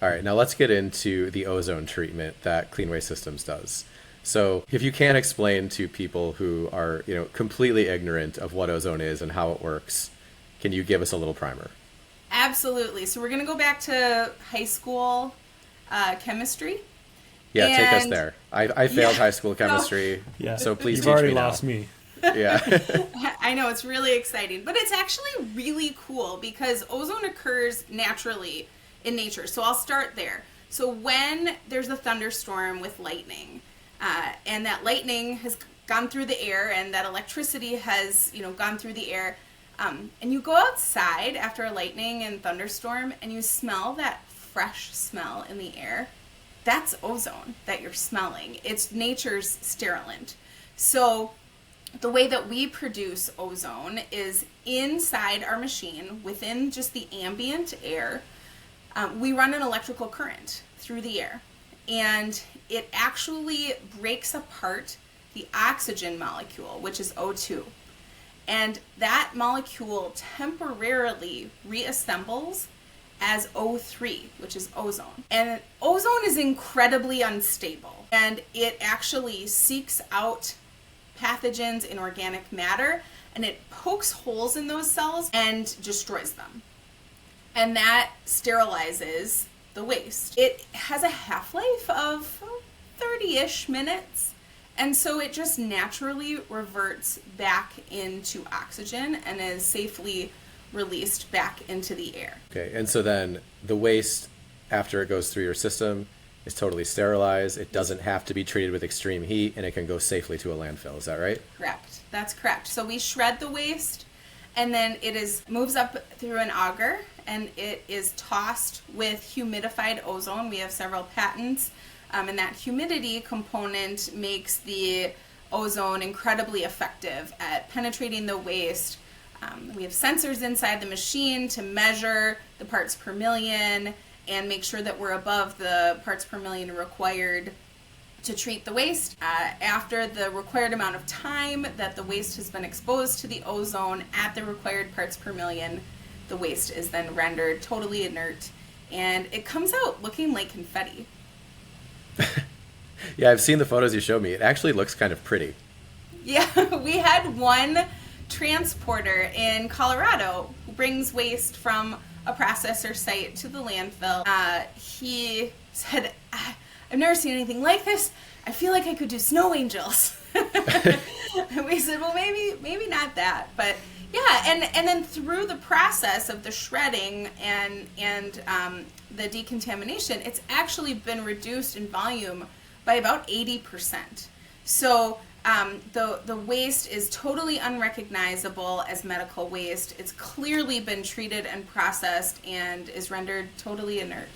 All right, now let's get into the ozone treatment that Clean Waste Systems does. So, if you can explain to people who are, completely ignorant of what ozone is and how it works, can you give us a little primer? Absolutely. So we're going to go back to high school chemistry. Yeah, take us And there. I failed yeah, high school no, chemistry, Yeah, so please you've teach already me now. lost me. Yeah. I know it's really exciting, but it's actually really cool because ozone occurs naturally in nature. So I'll start there. So when there's a thunderstorm with lightning, and that lightning has gone through the air, and that electricity has gone through the air, and you go outside after a lightning and thunderstorm, and you smell that fresh smell in the air. That's ozone that you're smelling. It's nature's sterilant. So the way that we produce ozone is inside our machine, within just the ambient air. We run an electrical current through the air, and it actually breaks apart the oxygen molecule, which is O2. And that molecule temporarily reassembles as O3, which is ozone. And ozone is incredibly unstable, and it actually seeks out pathogens in organic matter, and it pokes holes in those cells and destroys them. And that sterilizes the waste. It has a half-life of 30-ish minutes, and so it just naturally reverts back into oxygen and is safely released back into the air. Okay, and so then the waste, after it goes through your system, is totally sterilized. It doesn't have to be treated with extreme heat, and it can go safely to a landfill. Is that right? Correct. That's correct. So we shred the waste, and then moves up through an auger, and it is tossed with humidified ozone. We have several patents, and that humidity component makes the ozone incredibly effective at penetrating the waste. We have sensors inside the machine to measure the parts per million and make sure that we're above the parts per million required to treat the waste. After the required amount of time that the waste has been exposed to the ozone at the required parts per million, the waste is then rendered totally inert, and it comes out looking like confetti. Yeah, I've seen the photos you showed me. It actually looks kind of pretty. Yeah, we had one transporter in Colorado who brings waste from a processor site to the landfill. He said, I've never seen anything like this. I feel like I could do snow angels. And we said, well, maybe not that, but yeah. And then through the process of the shredding and the decontamination, it's actually been reduced in volume by about 80%. So the waste is totally unrecognizable as medical waste. It's clearly been treated and processed and is rendered totally inert.